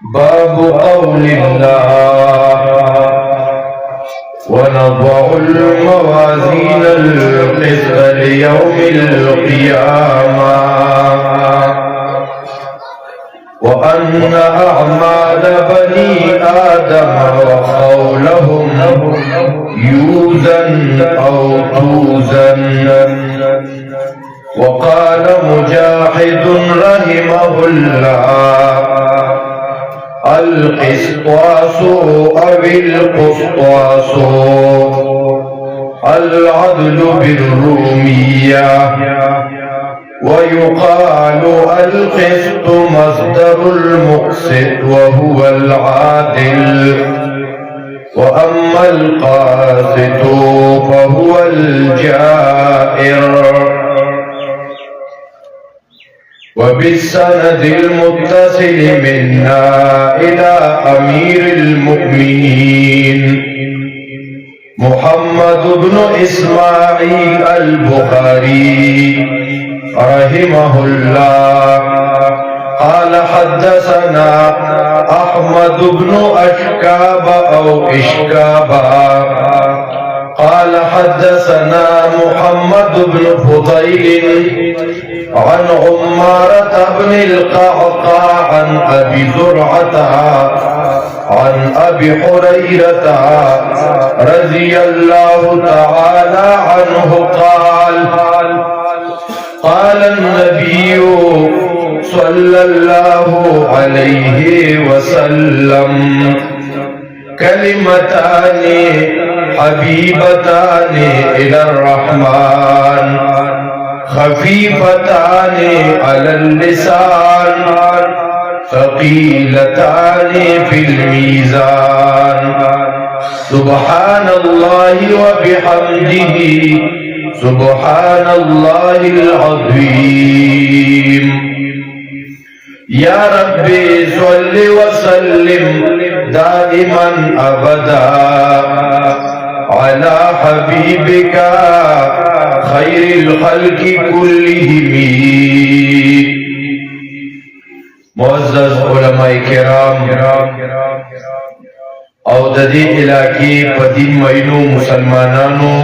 باب قول الله ونضع الموازين القسط ليوم القيامة وأن أعمال بني آدم وقولهم يوزن أو توزن. وقال مجاهد رحمه الله القسطاس أو القسطاس العدل بالرومية. ويقال القسط مصدر المقسط وهو العادل، وأما القاسط فهو الجائر. وبالسند المتصل منا إلى أمير المؤمنين محمد بن إسماعيل البخاري رحمه الله قال حدثنا أحمد بن أشكاب أو إشكابا قال حدثنا محمد بن فضيل عن عمارة بن القعقاع عن أبي زرعة عن أبي هريرة رضي الله تعالى عنه قال قال النبي صلى الله عليه وسلم كلمتان حبيبتان إلى الرحمن خفيفتان على اللسان ثقيلتان في الميزان سبحان الله وبحمده سبحان الله العظيم. يا ربي صل وسلم دائما أبدا على حبيبك خير الخلق كلهم. معزز علماء کرام او د دې علاقې په دین مینو مسلمانانو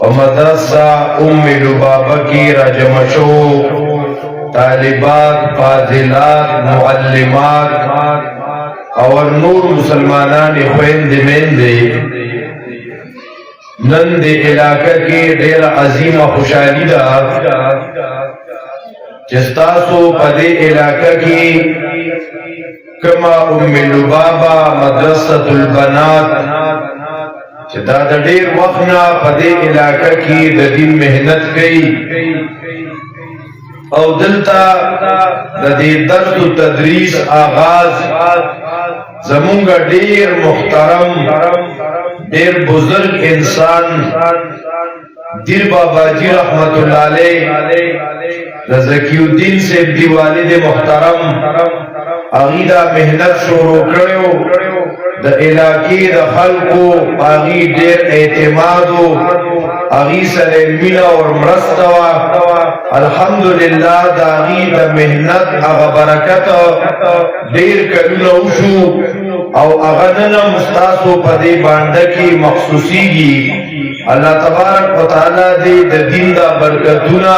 او مدرسه ام لبابه کې راجمع شو طالبات فاضلات معلمات او نور مسلمانان خويندې میندې نن دې علاقې کې ډېر عظیمه خوشحالي ده چې تاسو په دې علاقې کې کما ام لبابه مدرسه البنات چې دا د ډېر وخت نه په دې علاقې کې د دین مهنت کوي او دلته د دې درس او تدریس آغاز زمونږ ډېر محترم ډېر بزرگ انسان دیر بابا جی رحمت اللہ علیہ زکی الدین سے دی والد محترم اغیدہ محنت شروع کرو دا علاقی دا خلقو اغی دیر اعتمادو اغی سر مینا اور مرستوا الحمدللہ دا اغی دا محنت اغا برکت دیر کلون اوشو او اغننا مستاسو پدی باندکی مخصوصی گی. اللہ تبارک و تعالی دے دا دین دا برکتونا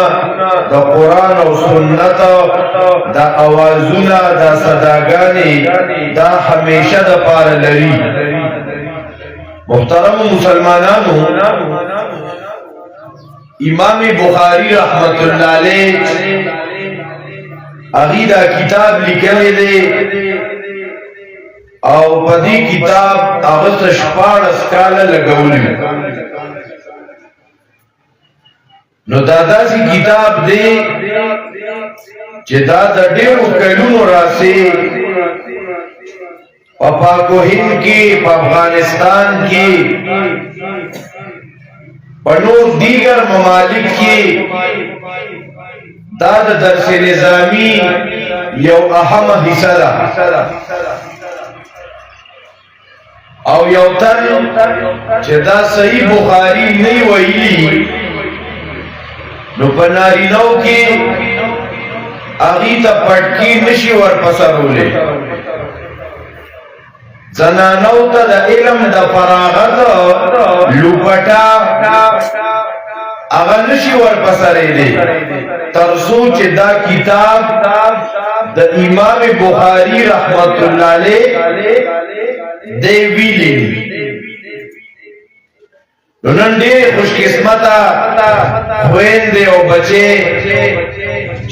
دا قرآن و سنت دا آوازونا دا صداگانی دا ہمیشہ دا پار لری. محترم مسلمانانو امام بخاری رحمت اللہ علیہ اغیدہ کتاب لکھنے دے او پدی کتاب اغسط شپاڑ اسکالا لگولی نو دادا سی کتاب دے چه دادا ڈیرو کلونو راسے پاکو ہند کی افغانستان کی پنور دیگر ممالک کی دادا درس نظامی یو اہم حصہ دا او یو تر چه دا صحیح بخاری نہیں ویلی نو پناری نو کی اغی تا پٹکی نشی ورپسرولے زنانو تا دا علم دا فراغت لوپٹا اغا نشی ورپسرے دے ترسو چے دا کتاب دا امام بخاری رحمت اللہ علیہ دے ویلی نن دیر خوش قسمتا خوین دے او بچے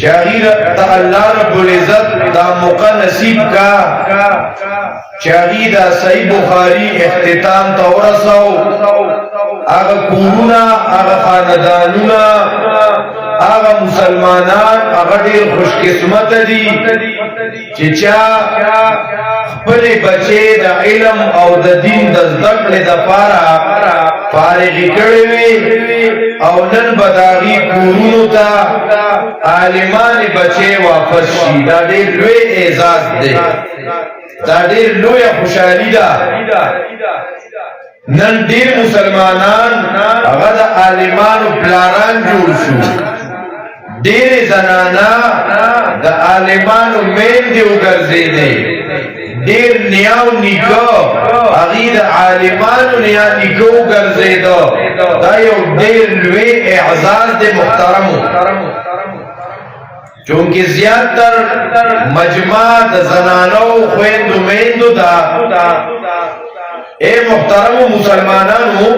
چاہیر تا اللہ رب العزت دا موقع نصیب کا چاہی دا صحیح بخاری اختتام تا ورسو آغا کورونا آغا خاندانونا آغا مسلمانان آغا دیر خوش قسمت دی چچا خپل بچے دا علم او دا دین دا زدقل دا پارا فارغی کروی او نن بداغی کورونو تا عالمان بچے واپس شی دا دیر لوی اعزاز دے دا دیر لوی خوشحالی دا نن دیر مسلمانان اغد عالمان پلاران جوڑ شو دیر زنانا دا عالمان مین دیو گرزے دے دیر نیاو نیکو اغید عالمان نیا نیکو گرزے دو دا یو دیر لوی اعزاز دے محترمو چونکہ زیادتر مجمع دا زنانو خویندو میندو دا اے محترم مسلمانانو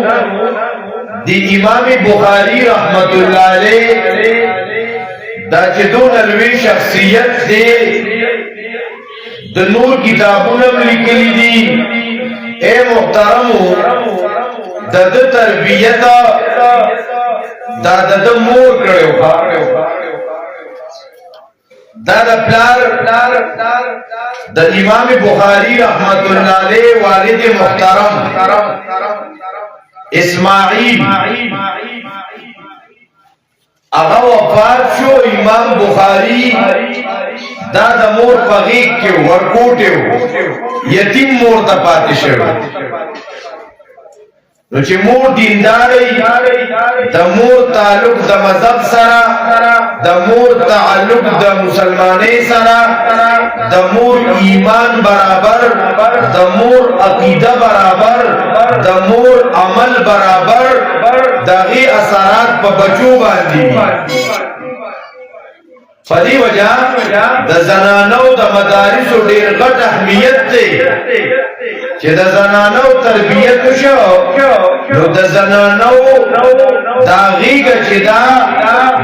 دی امام بخاری رحمت اللہ علیہ دا چدون الوی شخصیت دے دا نور کتابونم لکلی دی اے محترمو دا دا تربیتا دا دا مور کرے ہو دا دا پلار دا امام بخاری رحمت اللہ علیہ والد محترم اسماعیل اغا وفات شو امام بخاری دا دا مور پغیق کیو ورکوٹیو یتیم مور دا پاتشو نو چه مور دینداری دا مور تعلق دا مذہب سرا دا مور تعلق دا مسلمانی سرا دا مور ایمان برابر دا مور عقیدہ برابر دا مور عمل برابر دا غی اثرات پا بچو باندی فدی وجہ دا زنانو دا مدارس و دیر غٹ احمیت دے چه دا زنانو تربیت شو نو دا زنانو دا غیگا چه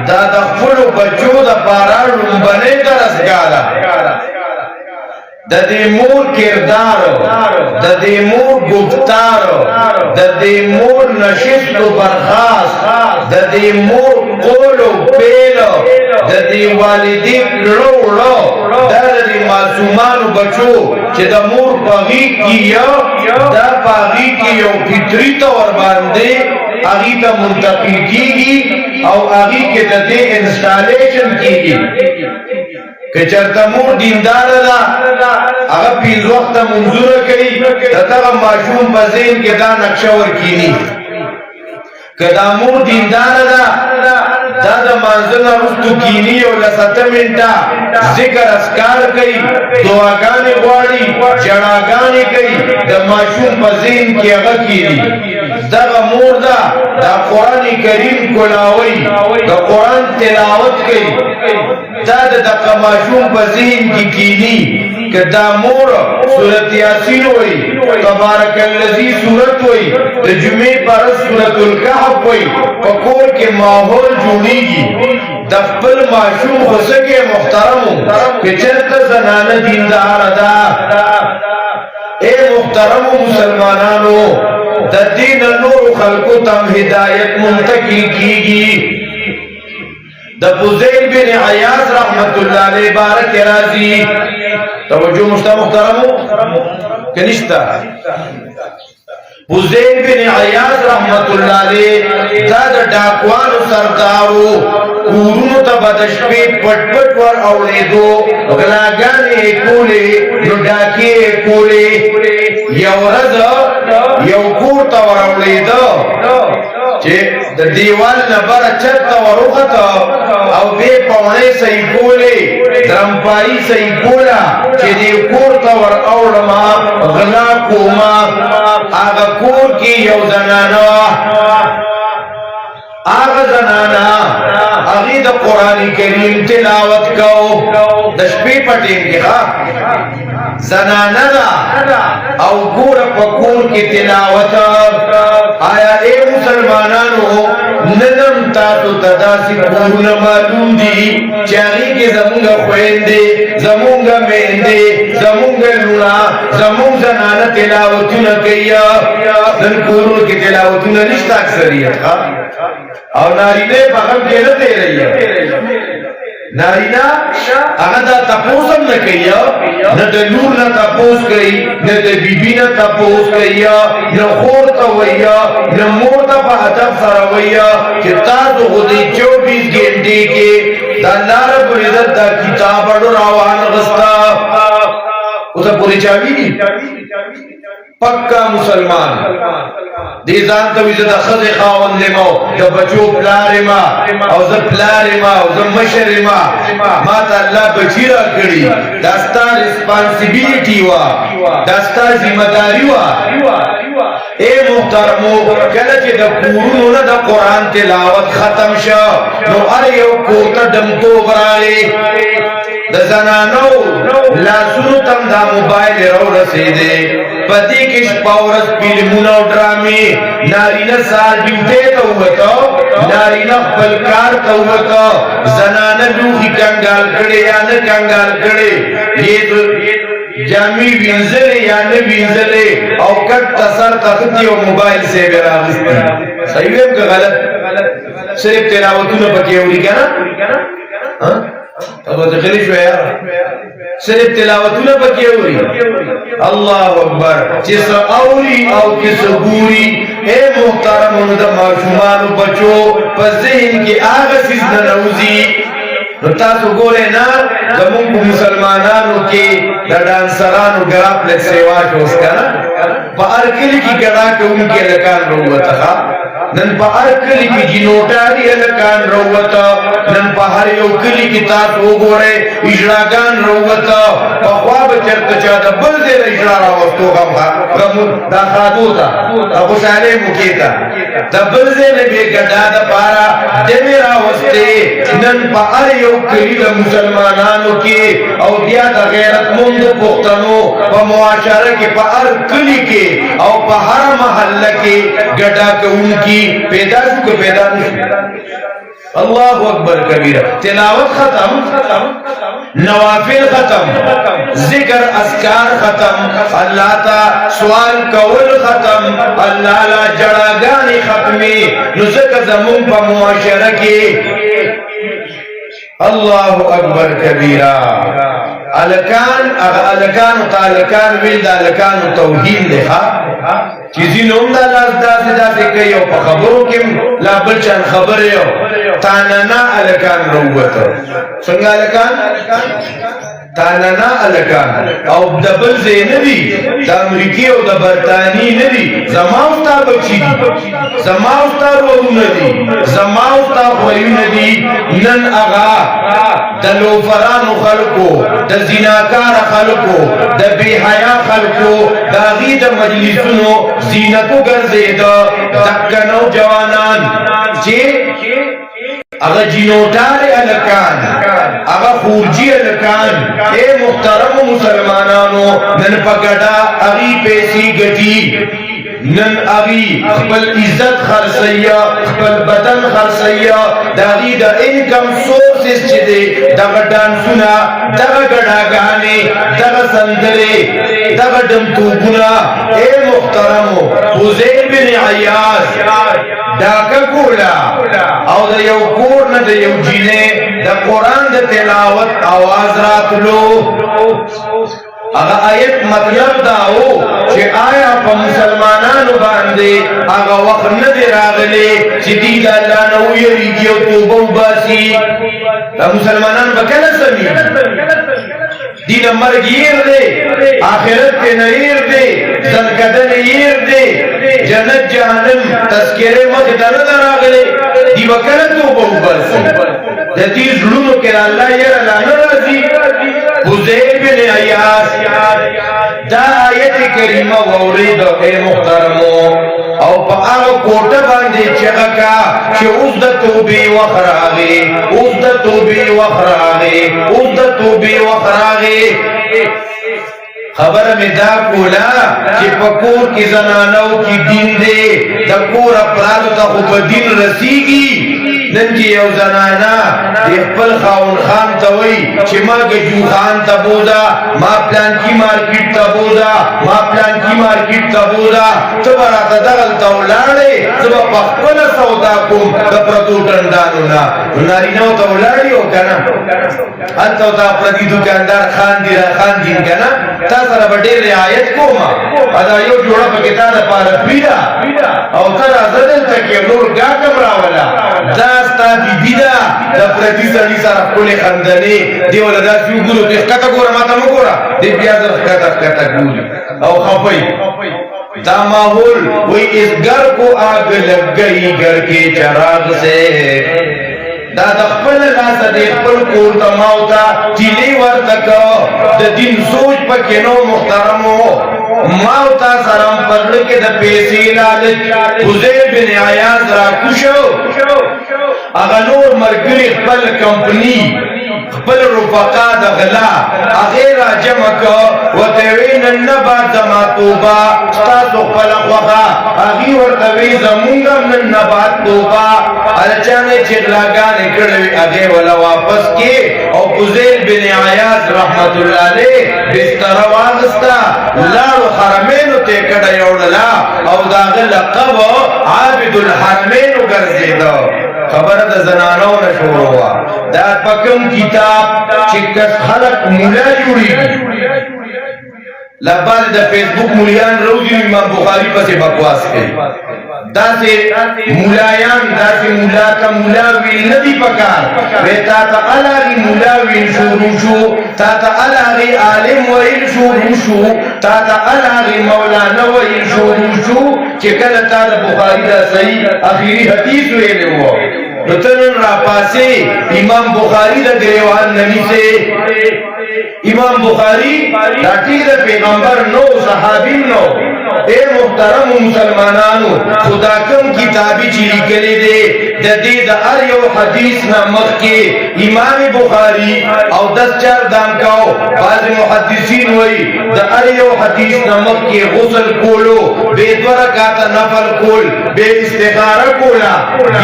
دا خفلو بچو دا پارا رنبنے درسگالا دا دی مور کردارو دا دی مور گفتارو دا دی مور نشست و برخاست دا دی مور قولو پیلو دا دی والدی کلو دا دی معصومانو بچو چه دا مور پاگی کیا دا پاگی کیا فطری طور باندے آگی تا منتقل کی گی او آگی کے دا دی انسٹالیشن کی گی کہ چرتا مور دیندار دا اگر پیز وقت منظور کئی تتا معشوم بزین کے دا نقشور کینی کہ دا مور دیندار دا دا منزل رستو کینی او لسط منٹا ذکر اسکار کئی دعاگانی غواری جڑاگانی کئی دا معشوم بزین کی اگر کینی دا مور دا قرآن کریم کلاوی دا قرآن تلاوت کئی دا دا معشوم بزین کی کینی کہ دا مور سورت یاسین ہوئی تبارک اللذی سورت ہوئی دا جمعے پر سورت الکحف ہوئی پکور کے ماحول جوڑی گی دفل معشوم خسکے محترم کہ چلتا زنان دیندار دا اے محترم مسلمانانو دا دین نور خلقو تم ہدایت منتقل کی گی دا فضیل بن عیاض رحمت اللہ علیہ بارک رازی توجہ مشتا محترمو کنشتا فضیل بن عیاض رحمت اللہ علیہ دا دا ڈاکوانو سردارو کورونو تا بدشپی پٹ پٹ ور اولیدو غلاگانی کولے نو ڈاکی کولے یو رضا یو کور تا ور اولیدو چه د دیوال نبر چرتا ورختا او بے پونے سی کولے درمپائی سی کولا چه دی کورتا ور اوڑما غلا کوما آغا کور کی یو زنانا آغا زنانا اغی دا قرآن کریم تلاوت کو دشپی پٹین کی خواه زنانا دا او گور پکور کی تلاوت آیا اے مسلمانانو ننم تاتو تداسی کورون معلوم دی چاہی کے زمونگا خوین دے زمونگا مین دے زمونگا لونا زمونگ زنانا تلاوتونا کیا نن کورون کی تلاوتونا نشتا اکثریت خواه اور نارینے بغم کے نہ دے رہی ہے نارینا اگر دا تپوسم نہ کیا نہ دلور نہ تپوس کئی نہ بی نہ تپوس کیا نہ خور تا ویا نہ مور تا پا ادب سراویا کہ تاسو خودی 24 گھنٹے کے دا اللہ رب العزت دا کتاب اڑو راوان غستا اسا پوری چاوی نہیں پکا مسلمان دیزان تو ویزا دا خز خاون لمو دا بچو پلار ما او زا پلار ما او زا مشر ما ما تا اللہ بچیرہ کری داستا ریسپانسیبیلیٹی وا داستا ذمہ داری وا اے محترمو کلچ دا کورونو نا دا قرآن تلاوت ختم شا نو ارے کوتا دمتو برائے دا زنانو لاسونو تم دا موبائل رو رسیدے پتی کش پاورس فلمون او ڈرامی نارینا سال ڈیوٹے تا ہوتا نارینا پلکار تا ہوتا زنانا لوخی کنگال کڑے یا نا کنگال کڑے یہ تو جامی وینزلے یا نا وینزلے او کٹ تصر تختی و موبائل سے براغستی صحیح ہے کہ غلط صرف تلاوتونا پکی ہوئی کنا اب تخلیش ہویا صرف تلاوتونا پکی ہوئی اللہ اکبر جس اوری او کس گوری اے محترم دا معشومان بچو پس ذہن کی آغا سیز ننوزی تاسو گولے نا زمون کو مسلمانانو کی دا ڈانسرانو گراپ لک سیواش ہوسکا نا پا ارکلی کی گرا کے ان کے لکان روتا خوا نن پا ارکلی کی جنوٹاری لکان روتا نن پا ہر یو کلی کی تاسو گورے اجراگان روتا پا خواب چرتا چاہتا بلدے دا اجرا راوستو غم دا خادو تا ابو سالے مکیتا دا بلدے نبی گڑا دا پارا دمی راوستے نن پا ہر یو کلی دا مسلمانانو کی او دیا دا غیرت مند پختنو پا معاشرہ کی پا ہر کلی کے او پا ہر محلہ کے گڑا کے ان کی پیدا شو کے پیدا شو اللہ اکبر کبیرہ تلاوت ختم نوافل ختم ذکر اذکار ختم اللہ تا سوال کول ختم اللہ لا جڑاگانی ختمی نزک زمون پا معاشرہ کی اللہ اکبر کبیرہ الکان الکان تالکان ویل دا الکان توحید لخوا چیزی نوم دا لاز دا سدا سے کئی او پا خبروں کم لا بلچان خبر یو تانانا الکان روتا سنگا الکان تانانا الکان او دبل زی ندی دا امریکی او دا برطانی ندی زماؤستا بچی دی زماؤستا روحو ندی زماؤستا خوریو ندی نن اغا دا لوفران خلقو دا زناکار خلقو دا بے حیا خلقو دا غید مجلسونو زینتو گرزے دا دکنو جوانان جے اگا جنوٹار الکان اگا خورجی الکان اے محترم مسلمانانو نن پگڑا اگی پیسی گٹی نن اگی اخبر عزت خرسیا اخبر بدن خرسیا داغی دا انکم سورسز چی دے داغا ڈانسونا داغا گڑا گانے داغا سندرے داغا دمتوبونا اے محترمو حزیر بن عیاض داکا کولا او دا یو کور نا دا یو جینے دا قرآن دا تلاوت آواز راتلو اگا آیت مطلب داو چی آیا پا مسلمانانو باندے اگا وقت ندر آگلے چی دید اللہ نو یریگی و توبو باسی دا مسلمانان بکل سمی دین مرگ یر دے آخرت پہ نیر دے زنکدن یر دے جنت جہنم تذکرے مقدر در آگلے دی وکلتو بہبرسی دتیز لونو کر اللہ یر لانا رازی حضیر بن عیاض دا آیت کریمہ وورید اے محترمو او پا آغا کوٹا باندے چگا کا چه اوز دا توبی وخراغی اوز دا توبی وخراغی اوز دا توبی وخراغی خبر میں دا کولا چه پکور کی زنانو کی دین دے دا کور اپرادو تا خوب دین رسیگی ننجی یو زنانا دی خپل خاون خان تاوی چه ما گجو خان تا بودا ما پلان کی مارکیٹ تا بودا ما پلان کی مارکیٹ تا بودا تبا راتا دغل تاولارے تبا پخپل سودا کم دا پردو ٹندانونا نارینو تاولاری ہو کنا انتو تا پردی دکاندار خان دی را خان دین کنا تا سر بڑی رعایت کو ما ادا یو جوڑا پا کتا دا پارا پیدا او تر ازدل تکی نور گا کم راولا داستا بی بیدا دا پردی سڑی سارا کلی خندنی دیولا دا سیو گورو تو اخکتا گورا ماتا مگورا دی بیازر اخکتا گوری او خفائی دا ماحول وی اس گر کو آگ لگ گئی گر کے چراغ سے دا دخپل لاسا دے خپل کور تماؤتا تیلی ورتکا دا دین سوچ پا کنو محترمو ماؤتا سرم پرلکے دا پیسی لالج حضیر بن عیاض را کشو اگا نور مرگری خپل کمپنی خپل رفقا دا غلا اغیر جمع کا و تیوین النبا زماتوبا ستاسو خپل خوخا اغی ورطوی زمونگا من نبات توبا ارچانے چغلاگان اکڑوی اغیر والا واپس کی او حضیر بن عیاض رحمت اللہ لے بستر واغستا لارو حرمینو تے کڑا یوڑلا او داغ لقب عابد الحرمینو گرزیدو خبر دا زنانو نشورو ہوا دا پکم کتاب چکس خلق مولا جوڑی لباز دا فیسبوک مولیان روزی امام بخاری پس بکواس کے دا سے مولایان دا سے مولا تا مولاوی ندی پکار وی تا تا علاقی مولاوی شروع شو تا تا علاقی عالم ویل شروع شو تا تا علاقی مولانا ویل شروع شو چکل تا دا بخاری دا صحیح اخیری حدیث ویلے ہوا نتنن را پاسے امام بخاری دا گریوان نبی سے امام بخاری راٹی دا پیغمبر نو صحابی نو اے محترم مسلمانانو خدا کم کتابی چیلی کلی دے دا دے دا اریو حدیث نامت کے امام بخاری او 10-4 دام کاؤ بعض محدثین ہوئی دا اریو حدیث نامت کے غسل کولو بے دورکاتا نفل کول بے استخارہ کولا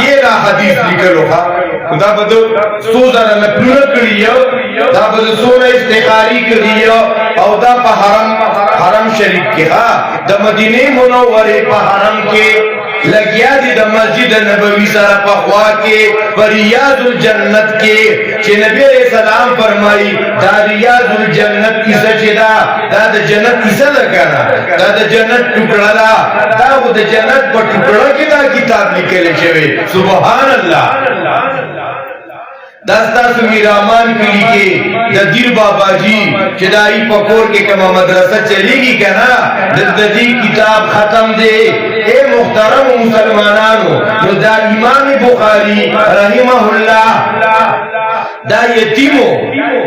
یہ دا حدیث لکلو خواہ دا بدو سوزر نپلون کریو دا بدو سونا استخاری کریو او دا پا حرم شریف کے دا مدینہ منورے پا حرم کے لگیا دی دا مسجد نبوی سارا پخوا کے ریاض الجنت کے چھے نبی علیہ السلام فرمائی دا ریاض الجنت کسا چھے دا دا جنت کسا لکانا دا جنت ٹکڑا دا جنت پا ٹکڑا کی دا کتاب لکلے شوے سبحان اللہ دستا سمی رامان کلی کے دا دیر بابا جی چدائی پکور کے کما مدرسہ چلے گی کنا دی کتاب ختم دے اے محترم مسلمانانو نو دا امام بخاری رحمہ اللہ دا یتیمو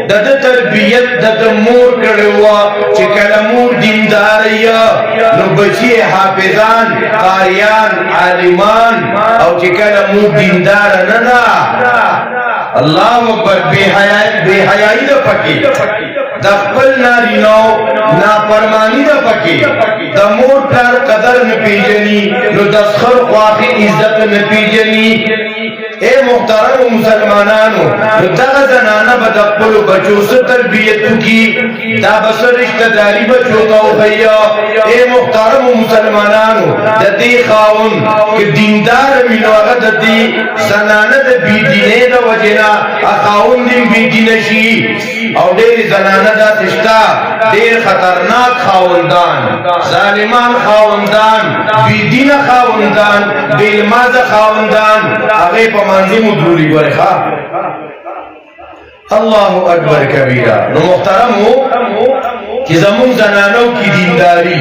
دا تربیت دا مور کڑوا چکل مور دیندار یا نو بچی حافظان قاریان عالمان او چکل مور دیندار ننا اللہ اکبر بے حیائی دا پکی دا خپل نارینو نافرمانی دا پکی دا مور پلار قدر نپیجنی نو دسخر خواقی عزت نپیجنی اے محترم مسلمانانو نو دا زنانا با دا قلو بچو سے تربیتو کی دا بسر رشتہ داری بچو تاو خیا اے محترم مسلمانانو دا دی خاون کہ دیندار ملو اگر دا دی زنانا دا بی دینے دا وجنا اخاون دیم بی دینشی او دیر زنانا دا تشتا دیر خطرناک خاوندان ظالمان خاوندان بی دین خاوندان بیلماز خاوندان اغیب منظم دروری گوری خواه اللہ اکبر کبیرہ. نو محترم ہو کہ زمون زنانو کی دینداری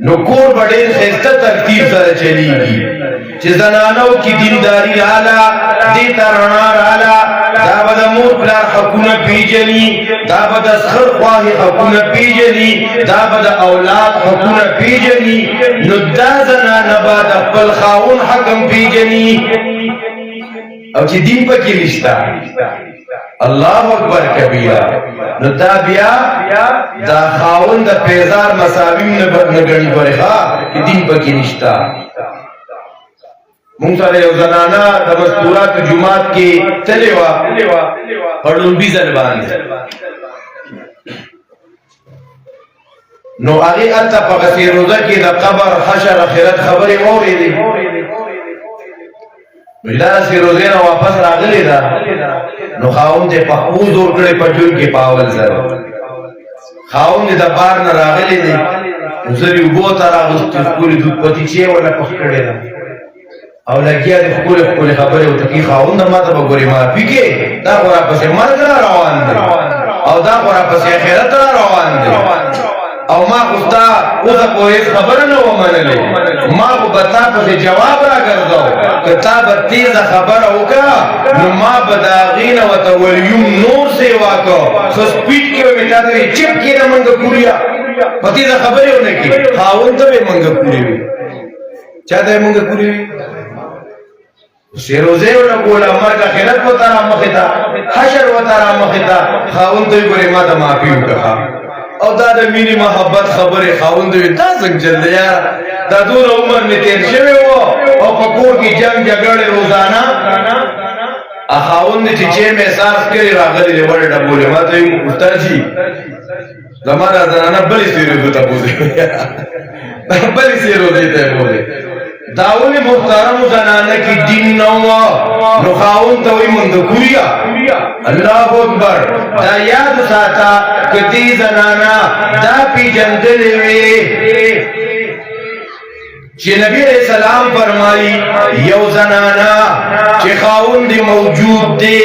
نو کور بڑے خیستہ ترتیب سر چلی گی چھ زنانو کی دینداری رالا دیتا رنا رالا دا بدا مور پلار حکومہ پیجنی دا بدا سخر خواہ حکومہ پیجنی دا بدا اولاد حکومہ پیجنی نو دا زنانا بعد اقبل خاون حکم پیجنی او چی دین پا کی رشتہ اللہ اکبر کبیرہ. نو دا بیا دا خاون دا پیزار مساویم نگرنی پڑے خواہ کہ دین پا کی رشتہ. مونسا یو زنانا دا مستورات جماعت کے تلیوا پڑھن بھی زلبان ہے. نو آگے آتا پا غسی روزہ کی دا قبر حشر اخیرت خبری موری دی مجدار سی روزینا واپس راغلی دا نو خاون تے پخوز دور کڑے پچون کی پاول سر خاون تے دا بار نا راغلی دی اسری اوبوتا راغستی فکولی دود پتی چیئے والا پخ کڑے دا او لگیا دی فکولی خبری ہوتا کی خاون دا ماتا بگوری ما پیکے دا خورا پسی مرگ را روان دی او دا خورا پسی خیرت را روان دی او ما خستا اوزا کوئیس خبر نو منلے ما کو بتا پسی جواب را کردو کتاب تیز خبر ہوگا نو ما بداغین و تولیوم نور سے واقع سو سپیٹ کے ویٹا دے چپ کی نا منگا پوریا پتیز خبری ہونے کی خاون تو بے منگا پوری ہوئی چاہتا ہے منگا پوری ہوئی سیروزے ہونا گولا مرگا خیرت و تارا مخیتا حشر و تارا مخیتا خاون تو گوری ما دا معافی ہوگا او دا دا میری محبت خبر خاون دوی دا سنگ چل دے یار دا دور عمر میں تیر شوے ہو او پکور کی جنگ جگڑ روزانہ خاون نے چیچے میں احساس کری راغلی لے بڑے ڈبولے ما تو یوں استاد جی زمانہ زنانہ بلی سی روزو تا بولے بلی سی روزی تا بولے داولی محترم زنانہ کی دین نو خاون توی مندکوریا اللہ اکبر دا یاد ساتا کتی زنانا دا پی جندلے وے چی نبی علیہ السلام فرمائی یو زنانا چی خاون دی موجود دے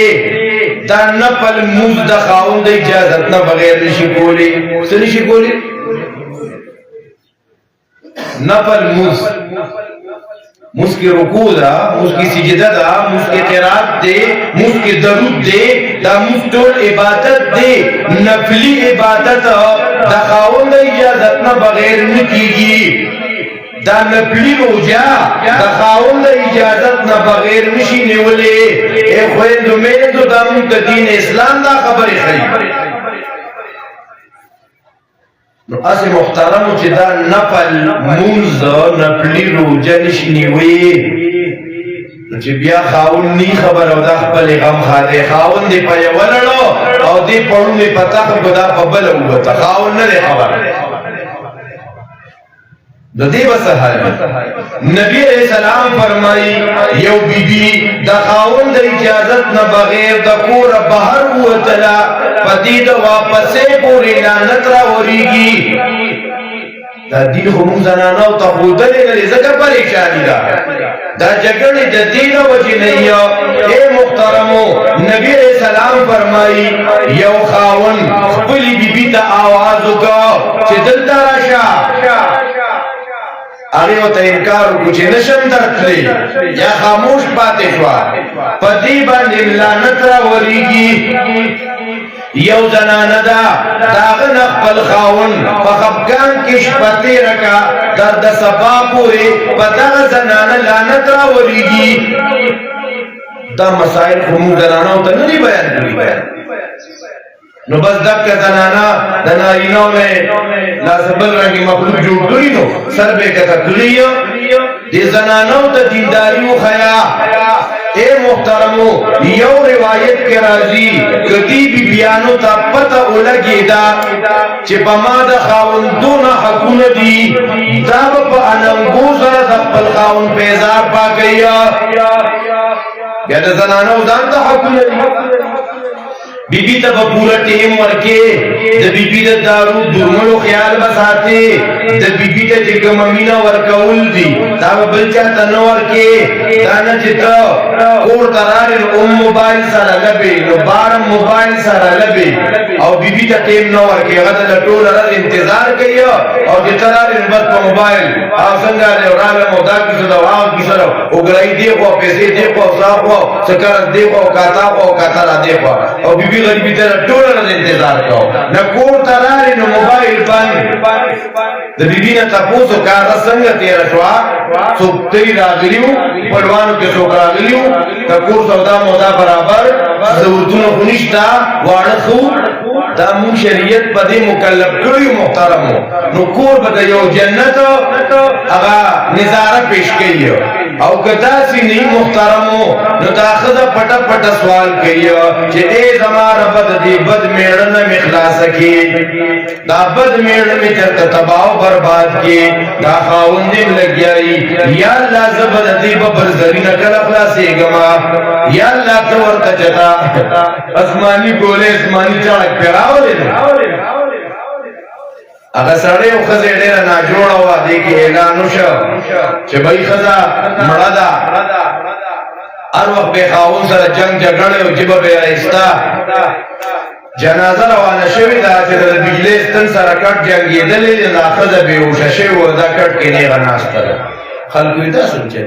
دا نپل موز دا خاون دی اجازت نا بغیر نشی کولی سنشی کولی نپل موز موس کی رکوع دا موس کی سجدہ دا موس کی قرات دے موس کی درود دے دا موس طول عبادت دے نفلی عبادت دا خاون دا اجازت نا بغیر نکی گی دا نفلی روجا دا خاون دا اجازت نا بغیر نشی نیولے اے خویندو میندو دا دین اسلام دا خبر خیلی اسی محترمو چی دا نپل منز نپلی روجہ نشنیوی چی بیا خاون نی خبر او دا خپل غم خاده خاون دی پا یولڑو او دی پڑھو دی پتا خبدا قبل اوتا خاون ندی خبر دا دی بس حال نبی علیہ السلام فرمائی یو بی بی دا خاون دا اجازت نا بغیر دا کور بہر ہوتلا پدید واپسے پوری لانت را وریگی دا دین خمون زناناو تا خودلے نلی زکر پریشانی دا جگڑی دا دین وجی نہیں اے محترمو نبی علیہ السلام فرمائی یو خاون خپلی بی بی تا آوازو کا چی دل تراشا آگے وہ تا انکارو کچھ نشم درکلی یا خاموش پاتے شوا پدیبا نلانت را وریگی یو زنانہ دا داغن اقبل خاون فخبگان کش پتی رکا درد سبا پوری پتاغ زنانہ لانت را وریگی دا مسائل خمون زنانہ ہوتا نہیں بیان کری نو بس دب کا زنانا دنائینوں میں لازبل رنگی مخلوق جوڑ کری نو سر بے کتا کلیو دی زنانوں تا دینداریو خیا اے محترمو یو روایت کے رازی کتی بی بیانو تا پتا اولگی دا چی پا ما دا خاون دون حقون دی دا با اننگو سر دا پل خاون پیزار پا گیا یا دا زنانوں دان تا حقون دی بیبی تا با پورا ٹیم ورکے دا بیبی دا دارو درملو خیال بساتے دا بیبی تا جگہ ممینا ورکاول دی دا بلچہ تا نورکے دانا جتا کور ترارن موبائل سارا لبے نو بارم موبائل سارا لبے او بیبی تا ٹیم نورکے غدا دا ٹول رد انتظار کیا او جتا رارن بد پا موبائل او سنگا لے ورالم او دا کسو دا واو کسو دا اگرائی دیکھو پیسے دیکھو ساکھو سکرت دیکھو کاتاکو کاتارا دیکھو او بیبی غریبی تیرا ٹول رد انتظار کاؤ نا کور ترارن موبائل بند دا بیبی نا تپوسو کارا سنگا تیرا شوا سو تری راغلیو پلوانو کے سوک راغلیو تا کور سودا مودا برابر ضرورتون خونشتا وارسو دا مون شریعت پا دے مکلب کریو محترمو نو کور بدا یو جنت اگا نظارہ پیش کئیو او کدا سی نہیں محترمو نو تا خدا پٹا پٹا سوال کئیو چے اے زمان بد دی بد میڑن میں اخلاص کی دا بد میڑن میں چرتا تباو برباد کی دا خاوندیم لگ گیائی یا اللہ زبد دی ببر زرین کل اخلاصی گما یا اللہ تورتا چتا اسمانی گولے اسمانی چاڑک پیراو لے اگر سڑے و خزے ڈیرہ نا جوڑا ہوا دیکھے اعلانو شا چھ بھئی خزا مڑا ار وقت بے خاون سر جنگ جگڑے و جب بے آئستا جنازہ روانا شوی دا چھ دا بجلیستن سر کٹ جنگی دلی دا خزا بے اوشا شوی و دا کٹ کے نیغا ناستا دا خلقوی دا سنچے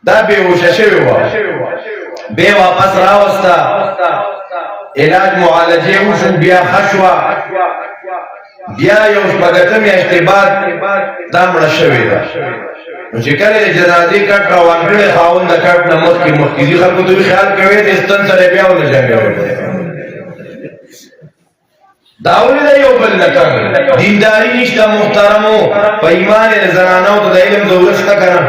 دا بے اوشا شوی و بے واپس راوستا علاج معالجے اوشن بیا خشوا بیا یو شپگتم یا اشتباد دا مڑا شوی دا نوچے کلی جنازی کٹ روان کرده خواهن دا کٹ نمت کی مخیزی خلقو تو بھی خیال کوئے دستن سر بیاو لجنگی ہوئے داولی دا یو بل نکن دینداری نشتا محترمو پا ایمان زناناو تو دا علم دولستا کنا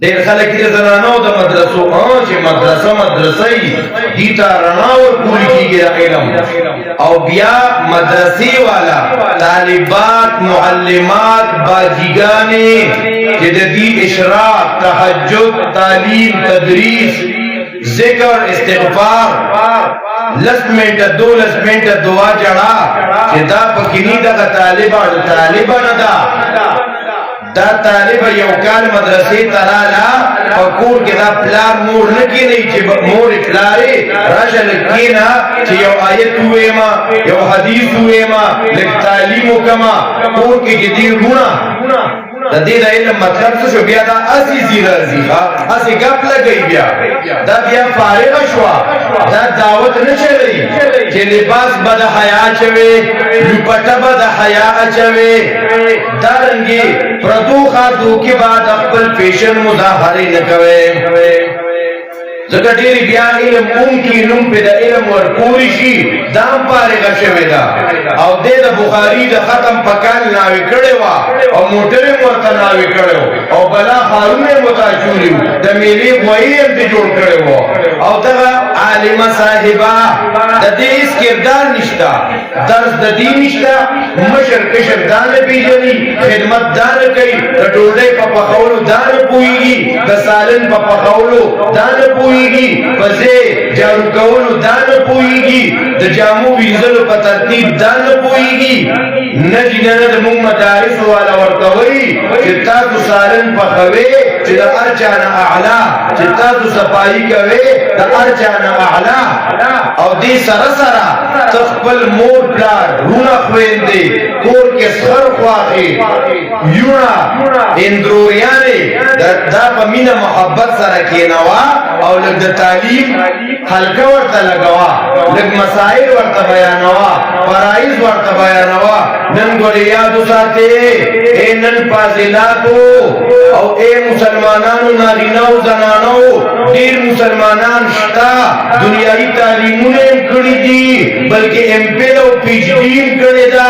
دیر خلقی دا زناناو دا مدرسو چه مدرسی دیتا رناور پوری کی گیا علم او بیا مدرسی والا طالبات معلمات باجیگانے جدید اشراق تحجد تعلیم تدریس ذکر استغفار 10 منٹ 12 منٹ دعا جڑا جدا پکنی دا طالبہ ندا دا طالب یو کال مدرسی ترالا فکور کے دا پلار مور نکی نہیں چی مور پلاری راشا لکینا چی یو آیت ہوئے ما یو حدیث ہوئے ما لک تعلیم کما کور کی جدیر گونا دا دید علم مطلب سشو بیا دا اسی زیرہ زیخا اسی گپ لگئی بیا دا بیا فارغ شوا دا دعوت نچے رہی چی لباس بدا حیاء چوے لپٹا بدا حیاء چوے دا رنگی پردو خاتو کی بعد اقبل پیشن مظاہری نکوے زکر دیری بیا علم کی نم پی دا علم ورکوری شی دام پارے غشوے دا او دے دا بخاری دا ختم پکال ناوی کڑے وا او موٹرے مرتا ناوی کڑے ہو او بلا خارونے متاجوری ہو دا میلی غوئیم دی جوڑ کڑے ہو او دا عالم صاحبہ دا دے اس کردار نشتا درس دا دی نشتا مشر کشر دان پی جنی خدمت دان کئی دا ٹوڑے پا پخولو دان پوئی گی دا سالن پا پخولو دان پوئی گی بزے جارو کولو دان پوئی گی دا جامو ویزلو پا ترتیب دان پوئی گی نجی نند مونگ مدارس والا ورکوئی چتا تو سالن پا خوے چتا ارچانا اعلا چتا تو صفائی کوے دا ارچانا اعلا او دی سرسرا تخبل مور پلار رونا خوین دے کور کے سر خواہی یونا اندروریانے دا پا مین محبت سرکینوا او لگ دا تعلیم حلقہ ورطا لگوا لگ مسائل ورطا بیانوا فرائض ورطا بیانوا نن گوڑی یادو ساتے اے نن پازلاتو او اے مسلمانانو ناریناو زنانو دیر مسلمانان شتا دنیای تعلیمونیں کڑی دی بلکہ امپیل او پیجدین کڑی دا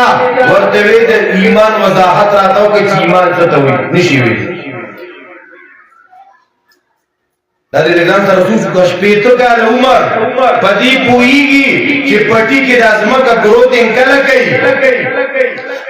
ورطوے در ایمان وضاحت راتاو کچھ ایمان ستوئی نشیوئی دادی رگان سر رسول کشپیتو کال عمر پدی پوئی گی چی پٹی کی دازمہ کا گروت انکل کئی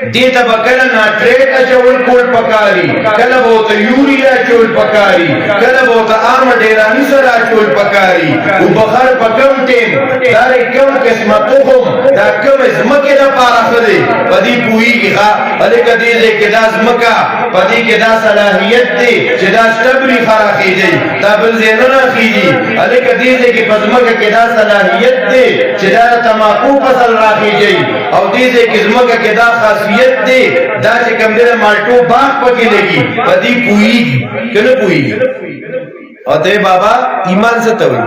دیتا با کلا ناتریٹ اچول کول پکاری کلا بوتا یوریا اچول پکاری کلا بوتا آرم دیرانی سر اچول پکاری و بخار پا کم تیم دار کم قسمتو خم دا کم ازمکی دا پارا خده پا دی پوئی کی خواہ علیکہ دیزے کدا ازمکا پا دی کدا صلاحیت دی چدا سٹبری خارا خیجی دا بلزینونا خیجی علیکہ دیزے کی پزمکا کدا صلاحیت دی چدا تماکو پسل را خیجی او دیزے کی ازمکا کدا خاصیت دے دا چکم دے مالٹو باغ پکی لگی پدی پوئی گی کنو پوئی گی اور دے بابا ایمان سے توئی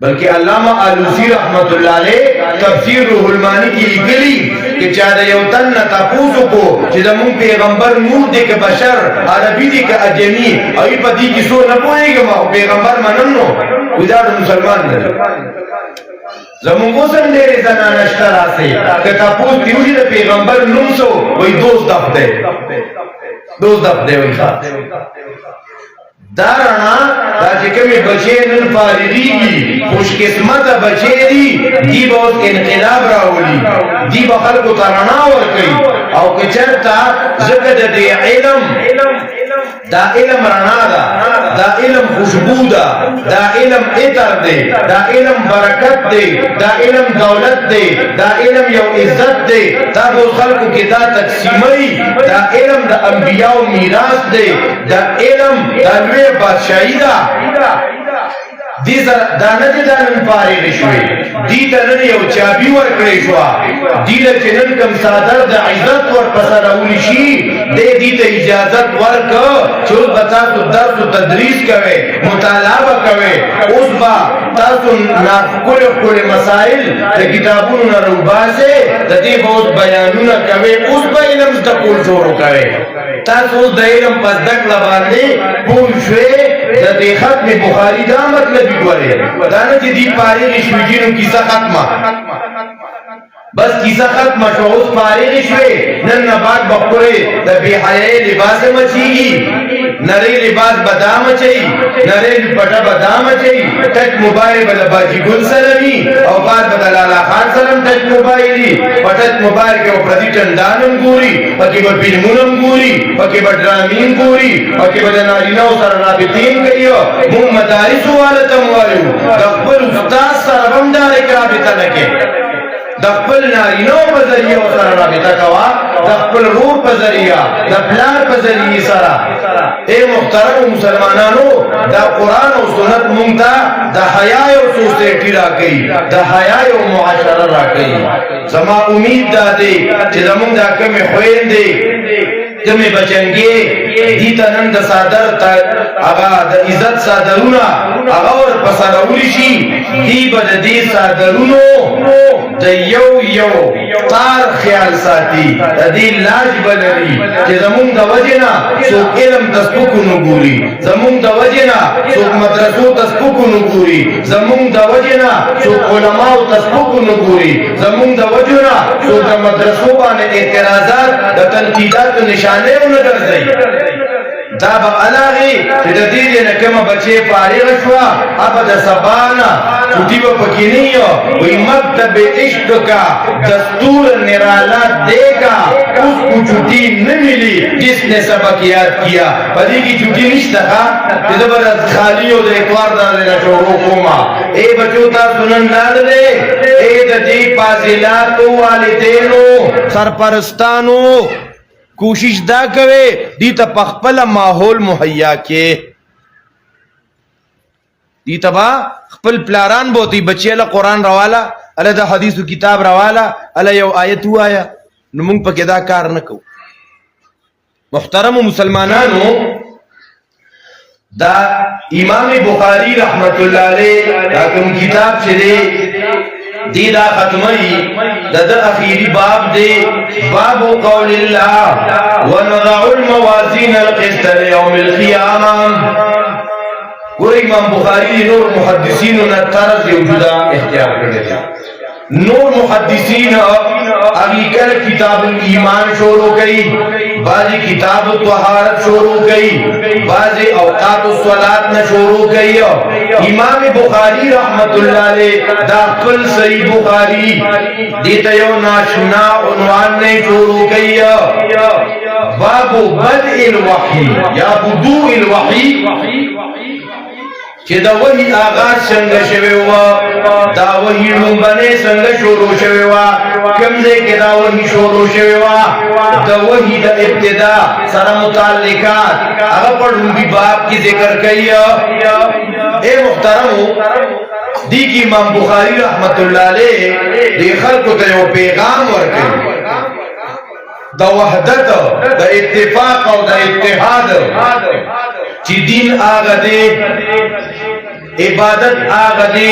بلکہ علامہ آلوسی رحمت اللہ علیہ تفسیر روح المانی کی لگلی کہ چاہدہ یوتن تاپوسو کو چیزا من پیغمبر نور دے کے بشر عربی دے کے اجمی اوی پا دی کسو نپوئے گا پیغمبر مننو ودار مسلمان دے زمونگو سن دیرے زنانشتر آسے کہ تاپوس دیوشی دے پیغمبر نمسو وہی دوست دف دے وہی خواہ دارانا دا چکمی بچے نن فارغی گی خوش قسمت بچے دی بہت انقلاب راولی دی بخلق ترانا ورکی او کچرتا زکر دے علم دا علم رانا دا علم خوشبو دا علم عطر دے دا علم برکت دے دا علم دولت دے دا علم یو عزت دے دا بہت خلقو کی دا تقسیمی دا علم دا انبیاء و میراث دے دا علم دا لوے بادشاہی دا دی دانتی دانن پاری رشوی دی دانن یو چابی ورکڑی شوا دی لچنن کم سادر دا عزت ور پسر اولی شی دی تا اجازت ورکا چوز بتاسو درس و تدریس کوئے مطالعہ کوئے اس با تاسو نافکل کل مسائل دا کتابون نروبا سے دا دی بہت بیانون کوئے اس با علم تکول شورو کوئے تاسو دا علم پزدک لباندے پوشوے دا دی ختم بخاری دا مطلبی گوارے دانا چی دی پاری رشوی جنو کیسا ختمہ بس کیسا ختمہ شو اس پاری رشوی نن نبات بخورے دا بی حیائی لباس مچیگی نرے لباس بدام چاہی نرے پٹا بدام چاہی ٹچ موبائل بدا باجی گل سلمی او بعد بدا لالا خان سلم ٹچ موبائلی پٹچ موبائل کے اپردی چندانم گوری پکی با فلمونم گوری پکی با ڈرامین گوری پکی با نارینو سر رابطین کئیو مون مدارس والتم والیو دقبل استاذ سربم دارک رابطہ لکے دقبل نارینو پزریہ و سر رابطہ کوا دقبل روح پزریہ دپلار پزریہ سرا اے محترم مسلمانانو دا قرآن و سنت مونتا دا حیاء و سوسیٹی را کئی دا حیاء و معاشرہ را کئی زما امید دا دے چیزا مونگ دا کمی خوین دے کمی بچنگے دیتا نن دا صادر تا اگا دا عزت صادرونا اگا اور پسارولی شی دی با دا دی صادرونو دا یو تار خیال ساتی دا دی لاج بلری چی زمون دا وجنا سوک علم تسپکو نگوری زمون دا وجنا سوک مدرسو تسپکو نگوری زمون دا وجنا سوک علماء تسپکو نگوری زمون دا وجنا سوک دا مدرسو بانے اعتراضات دا تنقیدات نشانے و نگر زی دا با علاغی دا دیدے نکم بچے فارغ شوا اب دا سبانا چھوٹی با پکینیو وی مکتب عشق کا دستور نرالات دے گا اس کو چھوٹی نملی جس نے سبق یاد کیا پدی کی چھوٹی نشتا خواہ کہ زبرد خالیو دا اتوار دا دینا شروع کوما اے بچو تا سنن داد دے اے دا دی پازلاتو والدینو سرپرستانو کوشش دا کرے دیتا پخپل ماحول محیا کے دیتا با خپل پلاران بوتی بچی اللہ قرآن روالا اللہ دا حدیث و کتاب روالا اللہ یو آیت ہوا آیا نمونگ پا کدا کار نکو محترم و مسلمانانو دا امام بخاری رحمت اللہ علیہ لیکن کتاب چلے دیدہ ختمی دا اخیری باب دے باب قول اللہ ونضع الموازین القسط لیوم القیام گوری امام بخاری نور محدثین نے طرز جدا اختیار کر دیا نور محدثین اگی کل کتاب الایمان شروع کئی، بعضی کتاب الطہارت شروع کئی، بعضی اوقات الصلاة نہ شروع کئی. امام بخاری رحمت اللہ علیہ دا قل صحیح بخاری دیتا یو ناشنا عنوان نے شروع کئی، باب بدء الوحی یا بدوء الوحی، کہ دا وحی آغاز سنگ شوی ہوا، دا وحی لنبنے سنگ شروع شوی ہوا، کمزے کے دا وحی شروع شوی ہوا، دا وحی دا ابتدا سر متعلقات اگر پڑھوں بھی باب کی ذکر کئی. اے محترم دی کی امام بخاری رحمت اللہ علیہ دی خلق تا یو پیغام ورکل، دا وحدت، دا اتفاق و دا اتحاد، چی دین آگا دے، عبادت آگا دے،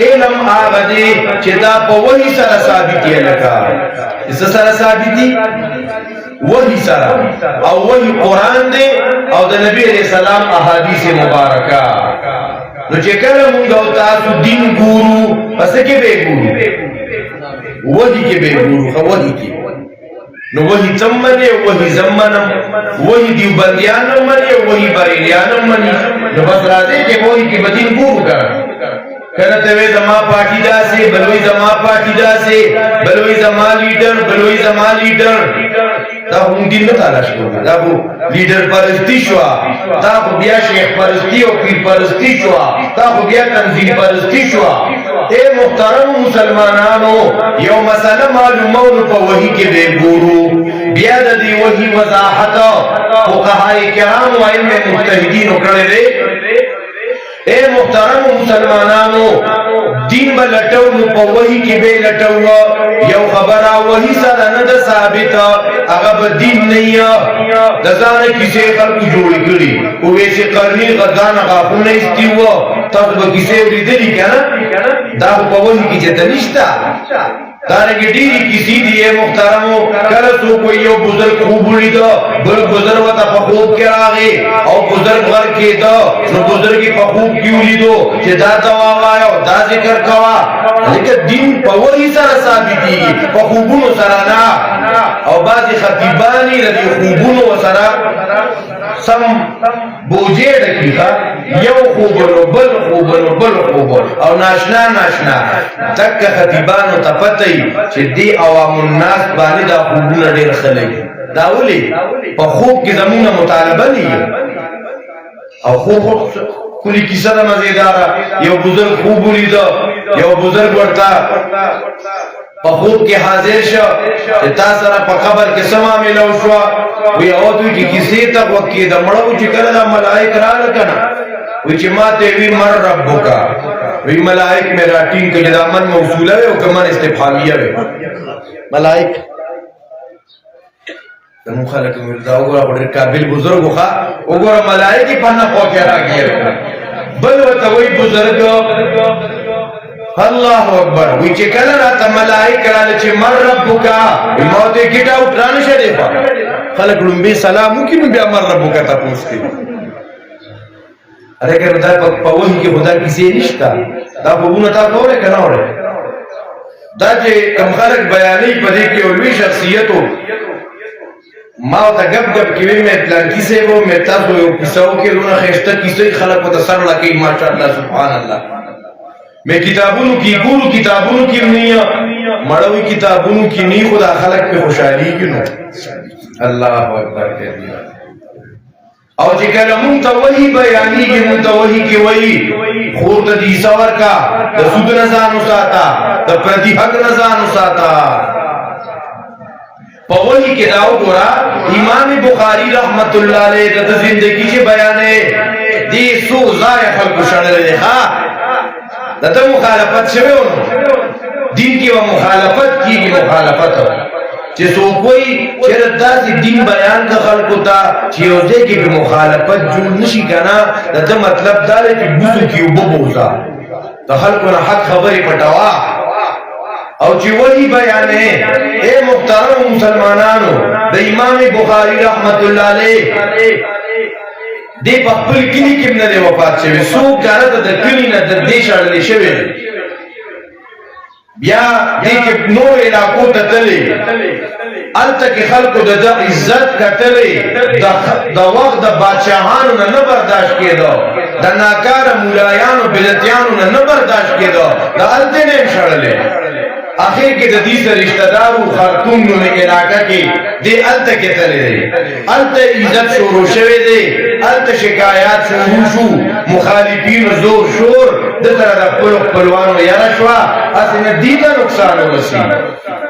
علم آگا دے، چی دا پا وہی سر ثابتی ہے لکا. اس سر ثابتی وہی سر، او وہی قرآن دے، او دا نبی علیہ السلام احادیث مبارکہ. نو چی کلم گو تاسو دین گورو، پس کے بے گورو؟ وہی کے بے گورو، وہی کی. نو وہی تمنی، وہی زمنم، وہی دیوبندیانم منی، وہی بریلیانم منی. نو بس راضے کہ وہی کی بدین گورو کر کرتے ہوئے زما پارٹی دا سے، بلوئی زما پارٹی دا سے، بلوئی زما لیڈر، بلوئی زما لیڈر. دا ہم دین نہ تالاش کرنا، دا ہم لیڈر پرستی شوا، دا ہم بیا شیخ پرستی و پیر پرستی شوا، دا ہم بیا تنظیم پرستی شوا. اے محترم مسلمانانو، یو مسئلہ معلومون پا وحی کے بے گورو، بیا دا دی وحی وضاحت فقہائی کرام و علم مجتہدین اکڑے دے. اے محترم مسلمانانو، دین با لٹو نو پا وحی کی بے لٹو، یو خبرہ وحی سادہ ند ثابتا اگر با دین نہیں دزانا کسے خلق جوڑی کری، ویسے قرنی غزان غافون استیوا تاک با کسے ریدلی کنا دا پا وحی کی جتا نشتا. دارنگی دیری کسی دیئے محترمو کلسو کوئی یو بزرگ خوب بولی دا بزرگ تا پا خوب کرا گئے او بزرگ غر کے دا نو بزرگی پا خوب کیوں لی دو چہ دا دواغ آیا دا ذکر کوا. لیکن دین پا وہی سر ثابتی پا خوبونو سرانا او بعضی خطیبانی رضی خوبونو سرا سم بوجے ڈکی خوا یو خوبنو بل خوبنو بل خوبنو او ناشنا ناشنا تک خطیبانو تا پتہ چه دی عوام الناس بانی دا خوبون دیر خلقی داولی پا خوب کی زمون مطالبہ نہیں ہے. او خوب کلی کسا دا مزیدارا یو بزرگ خوبولی دا یو بزرگ ورطا پا خوب کی حاضر شا تا سرا پا قبر کے سما ملو شوا وی اوتوی کی کسی تک وکی دا مڑاو چی کردا ملائک را لکنا وی چی ماتے وی مر ربو کا وی ملائک میرا ٹیم کا جدا من موصولہ ہے وکمان استفامیہ ہے ملائک دمو خلق مردا اگورا بڑھر کابل بزرگ خواہ اگورا ملائکی پانا خوکر آگیا بل وطوئی بزرگ اللہ اکبر وی چی کلن آتا ملائک کرانا چی مر ربو کا وی موتے کٹا اٹھانا شریفا خلق لنبی سلامو کی نبی مر ربو کا تا پوچھتے. ارے کہ دا پا وحی کی خدا کسی نشتا دا پبونا تا کورے کنا ہو رہے دا چے کم خلق بیانی پدے کی علوی شخصیتو ماو تا گب گب کیوی میں اتلان کسے وہ میں تاسو یو کساو کے لونا خیشتا کسے خلق و تصر لکی ماشاءاللہ سبحان اللہ. میں کتابونو کی گورو کتابونو کی منیا مڑوی کتابونو کی نی خدا خلق پہ خوشحالی کنو اللہ اکبر کہہ دیا. اور جکر منتا وہی بیانی کی منتا وہی کی وہی خورت دی سور کا دا سود نزانو ساتا دا پردی حق نزانو ساتا پا وہی کے داو گورا امام بخاری رحمت اللہ علیہ دا زندگی کے بیانے دی سو زائے خلق شڑ لے خواہ دا تا مخالفت شوے انہوں دین کی وہ مخالفت کی مخالفت چیسو کوئی چیرد دا سی دین بیان کا خلقو تا چیوزے کی بھی مخالفت جو نشی کنا دا مطلب دارے کہ بوزو کیو ببوزا تا خلقو نا حق خبری پٹاوا او چی وہی بیانے اے محترم مسلمانانو دا امام بخاری رحمت اللہ علیہ دے پخپل کنی کم ندے وفات شوی سوک جانا دا کلی نا در دیش آرلی شوی بیا دې کې نور علاقو ته تللی الته کې خلکو د عزت کتلې د وخت د بادشاهانو نه برداشت کېدو د ناکاره مولایانو بدعتیانو نه برداشت کېدو د الته نه شړلې اخر کې د دې سره رشتہ دارو خرطوم نو علاقہ کې دې الته کې تللی دی الته عزت شروع شوه دی الته شکایات شروع شو مخالفین زور شور د سره د خپلوانو یاره شو اسنه دې ته نقصان ورسي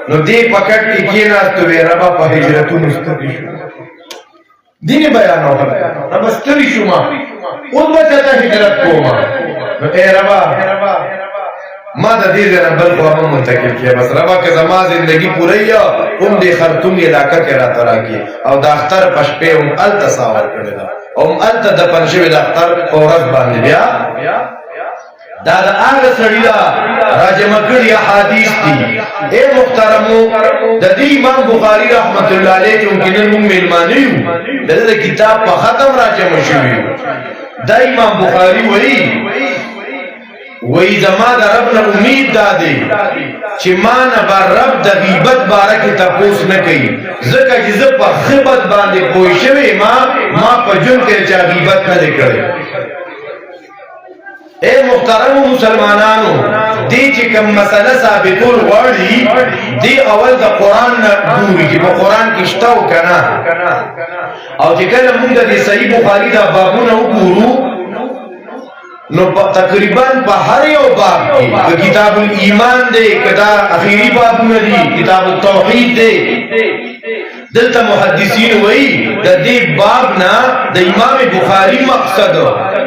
نو دې پکټ کې کېناستو وی ربا په هجرتونو ستړي شو دیني بیان وکړه ربا ستړي شو ما اوس به ته هجرت کوم نو اے ربا ما د دې نه بل خو منتقل کړه بس ربا که زما زندگی پوره یا هم دې خرطوم علاقہ کې را تراکی او د اختر پشپې هم ال تصاور کړی دا او ال ته د پنځوي د اختر اورز باندې بیا دا د هغه سړی دا راجمه کړي احادیث دي اے محترمو د دې امام بخاری رحمت الله علیه چې موږ نن مېلمانه یو د کتاب په ختم راجمه شوی دا امام بخاری وی زما د رب نه امید دادی چې ما نه بر رب د غیبت بارکه تاسو نه کوي ځکه چې زه په غیبت باندې پوه شوی ما په جون کې چې غیبت نه کړی اے محترم مسلمانانو دی چې کوم مسله ثابتول غواړي دی اول د قران نه ګوري چې په قران کې شته او کنه او چې کله موږ د صحیح بخاری دا بابونه وګورو نو تقریبا په هر یو باب کې کتاب الایمان دی کدا اخیری بابونه دي کتاب التوحید دی دلته محدثین وایي د دې باب نه د امام بخاری مقصد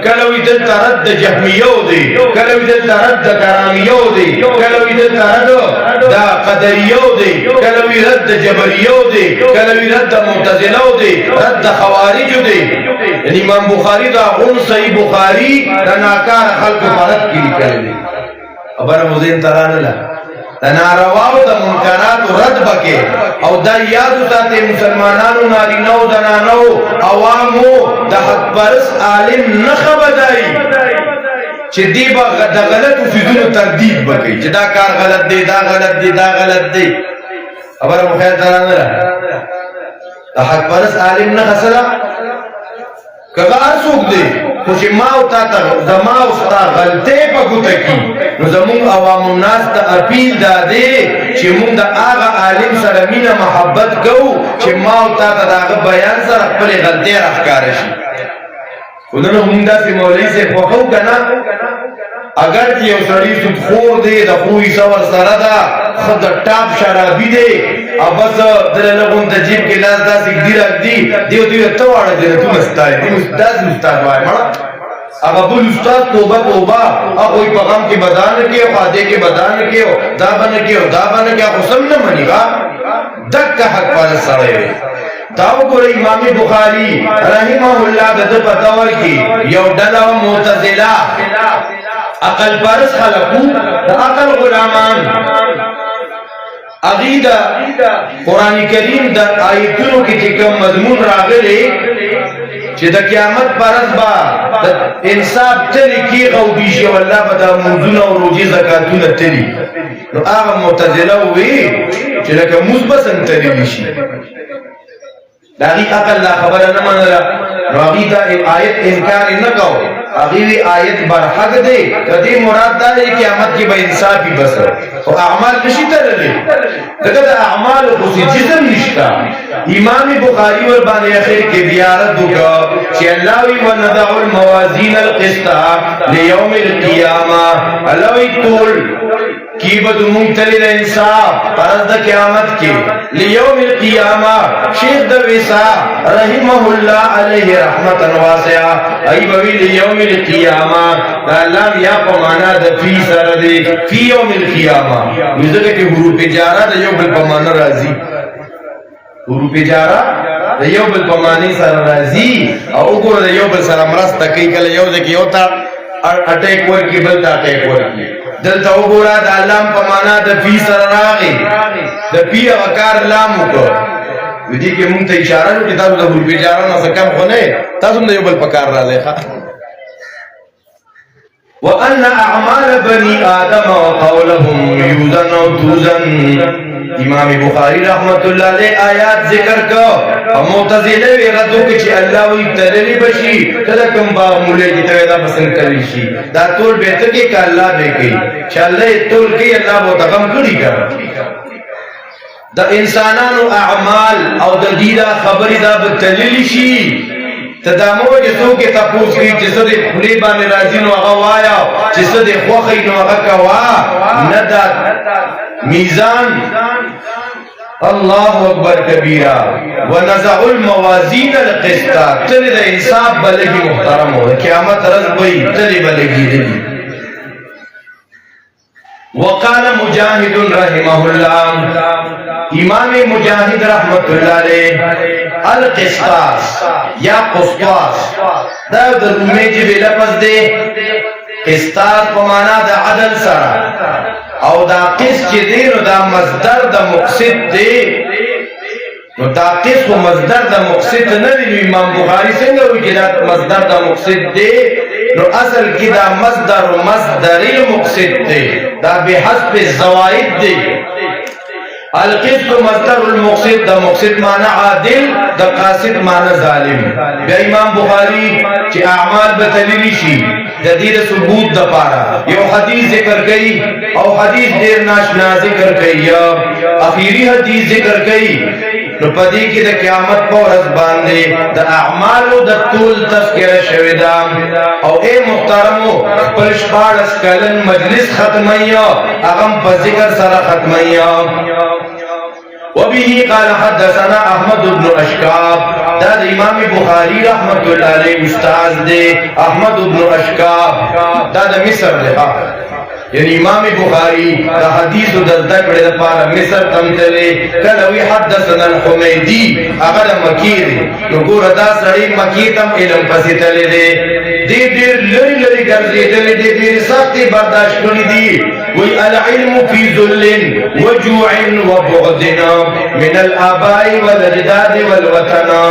کله وی دلته رد جهمیو دی کله وی دلته رد کرامیو دی کله وی دلته رد د قدریو دی کله وی رد جبریو دی کله وی رد معتزله دی رد خوارج دی یعنی امام بخاری دا غون صحیح بخاری د ناکار خلق فرض کی لیکل دي خبر مزین ترانه لا نارواو د منکرات رد بکې او دا یاد ساتي مسلمانانو نارینو زنانو عوامو د حق پرس عالم نه خبرداري چې دی به د غلطو فیزونو تردید بکې چې دا کار غلط دی دا غلط دی دا غلط دی خبره مخه ترانه لا د حق پرس عالم نه خسره کغه ارڅوک دی خو چې ما او تا ته زما او ستا غلطۍ په ګوته کي نو زمونږ عوام الناس ته اپیل دا دی چې مونږ د هغه عالم سره مینه محبت کوو چې ما او تا ته د هغه بیان سره خپلې غلطۍ راښکاره شي خو نن مونږ داسې مولوي صاحب خوښو که نه اگر چې یو سړي سودخور دی د خوی سور سره ده ښه د ټاپ شرابي دی او بس دله لغون د جیب کې لاس داسې ږدي راږدي دیو ته واړه جنتونه ستا دی داسې استاد وایي مړه هغه بل استاد توبه هغوی په غم کې بدا نه کړي خادې کې بدا نه کړي دا به نه کړي دا به نه کړي خو سم نه مني دکه حق والا سړی دی دا وګورئ امام بخاری رحمه الله د ده په دور کې یو ډله معتزله عقل پرس خلقو د عقل غلامان عقیده قرآن کریم د آیتونو کې چې کوم مضمون راغلی چې د قیامت پرز با انصاف تلی کیږي او دیشي والله به د منځونو او روزي زکاتونه تلی نو هغه معتزله وی چې لکه موږ بس تلی شي دا غي عقل لا خبره نه منله نو هغه دا آیت انکار نه کو هغه آیت برحق دی کدی مراد دا دی قیامت کې به انصافي بس او اعمال نشي ترلې دغه د اعمال خو جسم نشتا امام بخاری ور باندې اخر کې زیارت وکړه چې الله وی ونضع الموازین القسط ليوم القيامه الله وی طول کی بد مونتل انصاف پرز د قیامت کې لیوم القیامه شیخ د وسا رحمه الله علیه رحمتا واسعه ای بوی لیوم القیامه دا الله یا په معنا د فی سره دی فی یوم القیامه وزګه کې حروف جاره د یو بل په معنا راځي حروف جاره د یو بل په معنی سره راځي او وګوره د یو بل سره مرسته کوي کله یو ځکه یو تا اٹیک ورکی بل تا اٹیک ورکی دلته وګوره د الله په معنا د فی سره راغی د فی وکار لام وکړه ودي کې مونږ ته اشاره وکړه تاسو د حروف جاره نه څه کم خو نه تاسو د یو بل په کار راځي وَأَنَّ أَعْمَالَ بَنِي آدَمَ وَقَوْلَهُمْ يُوزَنْ و تُوزَنْ امام بخاری رحمت اللہ علیہ آیات ذکر کو معتزلہ وی ردو کچھ اللہ وی تللی بشی تلکم با مولے کی تویدہ پسند کری شی دا طول بیتر کی کہ اللہ بے گئی چا اللہ طول کی اللہ بہت غم کری کر دا انسانانو اعمال او دا دیدہ خبری دا بتللی شی تدامو جسو کے تپوس کی جسد خلیبان رازین و اغوایا جسد خوخین و اغکوا نداد میزان اللہ اکبر کبیرہ ونزع الموازین القسطا تلی دا انصاف بلگی محترم ہو قیامت رز بئی تلی بلگی دلی وقال مجاہد رحمہ اللہ امام مجاہد رحمت اللہ علیہ القسطاس یا قسطاس دا رومے جب لفظ دے قسطاس پمانا دا عدل سرا او دا قسط چی دے نو دا مصدر دا مقصد دے نو دا قسط و مصدر دا مقصد ندی نو امام بخاری سنگا ہوئی کہ دا مصدر دا مقصد دے نو اصل کی دا مصدر و مصدری مقصد دے دا بحسب الزوائد دے القسط مصدر المقصد دا مقصد معنی عادل دا قاسد معنی ظالم بیا امام بخاری چی اعمال بتلیلی شی جدید ثبوت دا پارا یو حدیث ذکر کئی او حدیث دیر ناشنا ذکر کئی اخیری حدیث ذکر کئی نو پدی کی دا قیامت کو رز باندے دا اعمالو دا طول تذکر شویدہ او اے محترمو پلشپاڑ اسکلن مجلس ختمیہ اغم پا ذکر سر ختمیہ وبه قال حدثنا احمد بن اشکاب دا امام بخاری رحمت اللہ علیہ استاذ دے احمد بن اشکاب دا مصر دے یعنی امام بخاری دا حدیث و دردکڑے دا پارا مصر تمتلے کلوی حدثنا الحمیدی اگر مکیر نگور دا سڑی مکیتم علم پسی تلے دے دیر لری لری گرزی دلے دیر سختی برداشت کنی دی وی العلم فی ذلن وجوع وبعدنا من الآباء والاجداد والوطنا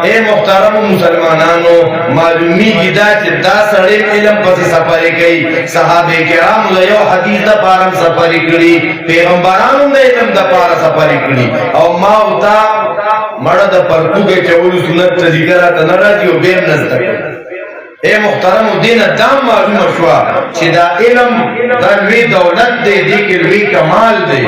اے محترم مسلمانانو معلومی کی دا چی دا سڑی علم پسی سفر کئی صحابہ کرام یو حدیث دا پارم سفری کری پیغمبرانو دا علم دا پارا سفری کری او ما اتا مرد پرکو کے چولو سنت تذکرات نراجی و بیم نزدک اے محترم دین دام معلوم شوا چی دا علم دا لوی دولت دے دیکھ لوی کمال دے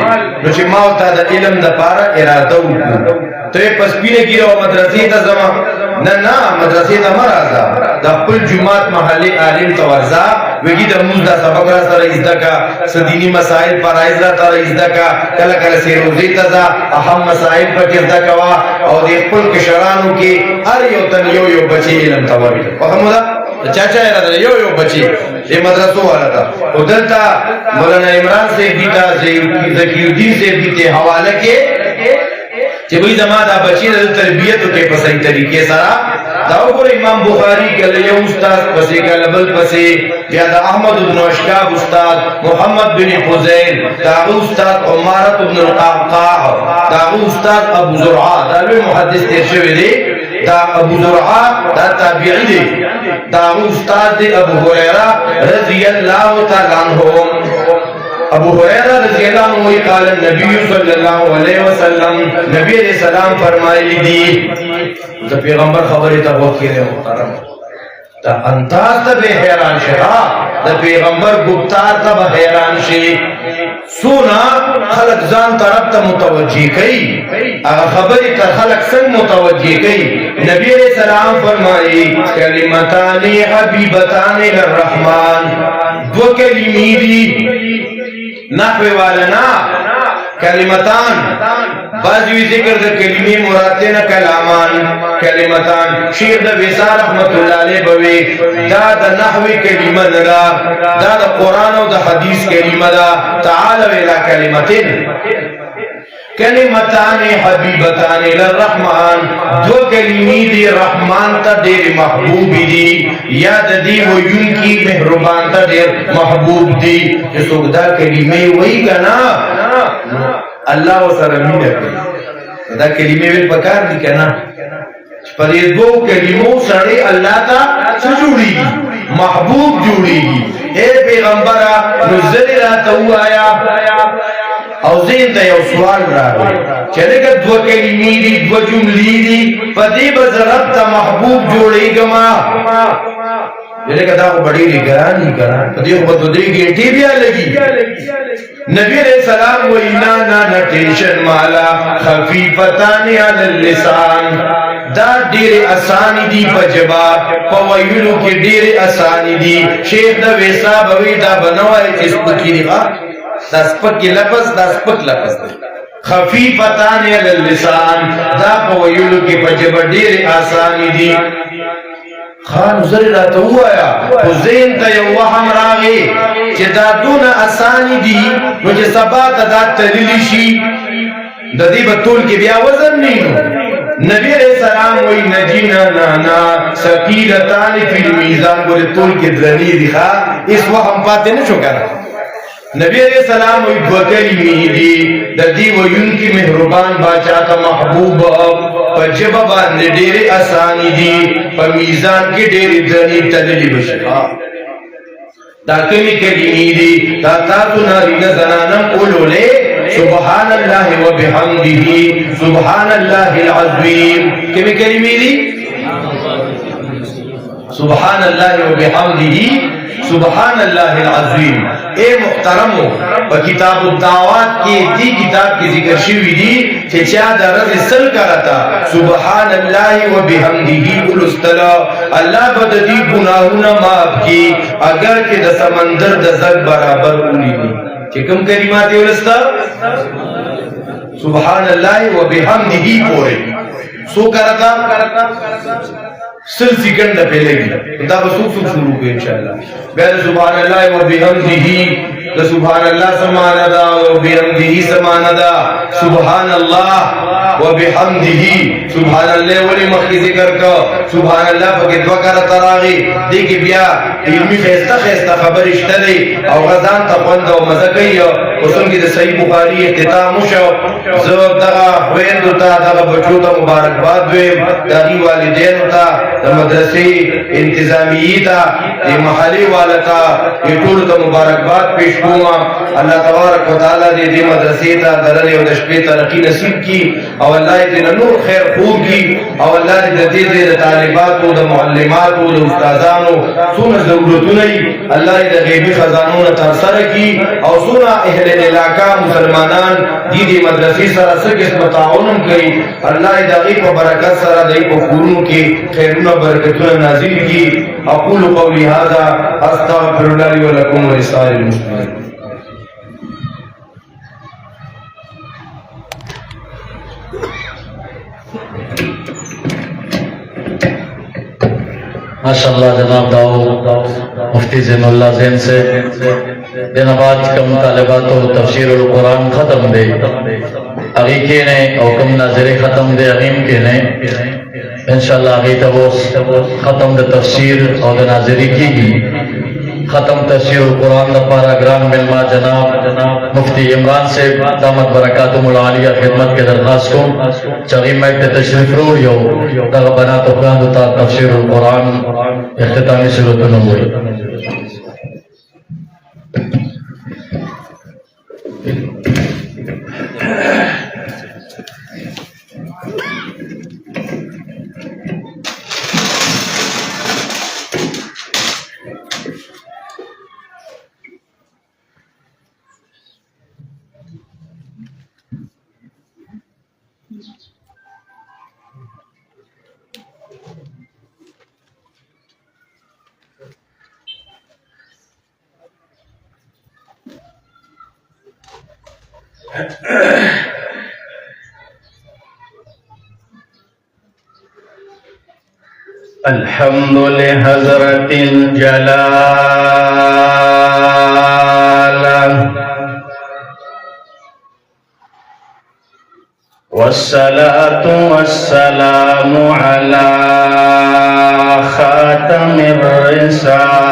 نو چی ما اتا دا علم دا پارا ارادو کو تو یہ پس پینے گیرا و مدرسی تا زمان نا مدرسی تا مرازا دا پل جماعت محلی عالم تورزا ویگی دا موز دا سبق را سر ازدکا سدینی مسائل پر آئزدہ تر ازدکا کل کل سیروزی تزا اہم مسائل پر کردکا وا اور دیکھ پل کشرانو کی ار یو تن یو بچی علم توری فهمو دا چاچا ارادہ یو بچی یہ مدرسو والا تھا ادلتا مولانا عمران سے بیتا ذکی الدین سے بیتے حوالہ کے کہ بھئی زمان دا بچی دا تربیتو کے پسائی طریقے سارا داو پر امام بخاری کے لئے استاذ پسے کا لبل پسے یا دا احمد بن اشکاب استاذ محمد بن حزین داو استاذ عمارت بن القعقاع داو استاذ ابو زرعہ داوی محدث تیر شوئے دے دا ابو زرعہ دا تابعی دے داو استاذ دے ابو حریرہ رضی اللہ تعالیٰ عنہ ابو حریرہ رضی اللہ عنہ قال النبی صلی اللہ علیہ وسلم نبی علیہ السلام فرمائی دی تو پیغمبر خبری تا وقی رہے محترم تا انتاز تا بے حیران شہا تا پیغمبر گفتار تا بے حیران شہ سونا خلق زان طرف تا متوجہ کئی اگر خبری تا خلق سن متوجہ کئی نبی علیہ السلام فرمائی کلمتانی حبیبتانی للرحمن دو کلمی دی نحوی والنا کلمتان بعضوی ذکر دا کلمی مراتین کلامان کلمتان شیخ دا ویسار رحمت اللہ علیہ بوی دا نحوی کلمہ دا دا قرآن و دا حدیث کلمہ دا تعالو الى کلمتین کلمتان حبیبتان للرحمن دو کلمی دی رحمان تا دیر محبوب دی یاد دی و یون کی محربان تا دیر محبوب دی جسو دا کلمی وی کنا اللہ و سرمین اکلی دا کلمی ویل پکار دی کنا پر یہ دو کلموں سڑے اللہ تا سجوڑی گی محبوب جوڑی گی اے پیغمبرہ نزل رات ہوایا او زین تا یو سوال راوی چلکہ دو کلمی دی دو جملی دی پدی بزرب تا محبوب جوڑی گما لیکن دا کو بڑی لگران نہیں کران پدی کو بدری گھنٹی بھی لگی نبی علیہ السلام و اینا نٹیشن مالا خفیفتانی علی اللسان دا دیر اسانی دی پجبا پویلو کی دیر اسانی دی شیخ دا ویسا بوی دا بنوائی اسپکی نفا دا سپکی لفظ دا سپک لفظ خفیفتان علی اللسان دا پویلو کی پجبا دیر اسانی دی خان زر راتا ہوا یا حسین تا یو وحم راغی چی دا دون اسانی دی مجھے سبات دا تلیلی شی دا دی بطول کی بیا وزن نیو نبی علیہ السلام وی نجینا نانا سکیلتان فی المیزان بولے طول کی درنی دکھا اس وحم پاتے نشو کرا نبی علیہ السلام وی دوکری میدی دا دی ویون کی مہربان باچا کا محبوب پجب باندے دیر اسانی دی پا میزان کی دیر درنی تدلی بشکا دا کمی کلمی دی تا تاتو ناری نزنانم قولو لے سبحان اللہ و بحمدہ سبحان اللہ العظیم کمی کلمی دی سبحان اللہ و بحمدہ سبحان اللہ العظیم اے محترمو و کتاب الدعوات کی دی کتاب کی ذکر شوی دی کہ چاہدہ رضی سل کرتا سبحان اللہ و بحمدہ الاسطلہ اللہ بددی گناہونا ماب کی اگر کہ دا سمندر دا زگ برابر اولی دی کہ کم کلماتی الاسطا سبحان اللہ و بحمدہ پورے سو کرتا سل سیکنڈ پہلے گی دا بسوک شروع کو انشاءاللہ بیر سبحان اللہ و بحمدہ دا سبحان اللہ سمانا دا و بحمدہ سمانا دا سبحان اللہ و بحمدہ سبحان اللہ ولی مخی ذکر کا سبحان اللہ پاکی دعا کرا تراغی دیکھ بیا علمی خیستہ خبر اشتدی او غزان تقوند و مزکی قسم کی دا صحیح بخاری اختتام شو زب دغا خویندو تا دغا بچو تا مبارکباد دویم داغی والدین تا دا مدرسی انتظامی تا دی محلی والتا دی طول تا مبارکباد پیش کوما اللہ تبارک و تعالی دی مدرسی تا درلی و دشپی ترقی نصیب کی او اللہ دی نور خیر خوب کی او اللہ دی دی طالباتو دا معلماتو دا استازانو سونا ضرورتو نئی اللہ دی غیبی خزانون ترسر کی او سونا اہل علاقہ مسلمانان دی مدرسی سر سکس متعاونم کئی اللہ دی غیب و برکت سر دی کو قرون کی خیرون برکتون نازل کی اقول قولی هذا استغفر اللہ لی و لکم و لسائر المسلمین ماشاءاللہ جناب داؤ مفتی زین اللہ زین سے دن آباد کم طالبات و تفسیر القرآن ختم دے اگی کے نے او کم ناظر ختم دے اگیم کے نے انشاءاللہ اگی تبوس ختم دے تفسیر اور دے ناظری کی گی ختم تفسیر القرآن دا پاراگرام ملما جناب مفتی عمران سے دامت برکاتم العالیہ خدمت کے درخواست کو چغی میت تشریف رو یو دا بنات و قرآن دا تفسیر القرآن اختتامی صورت نموئی الحمد لحضرت الجلال والصلاة والسلام على خاتم الرسالة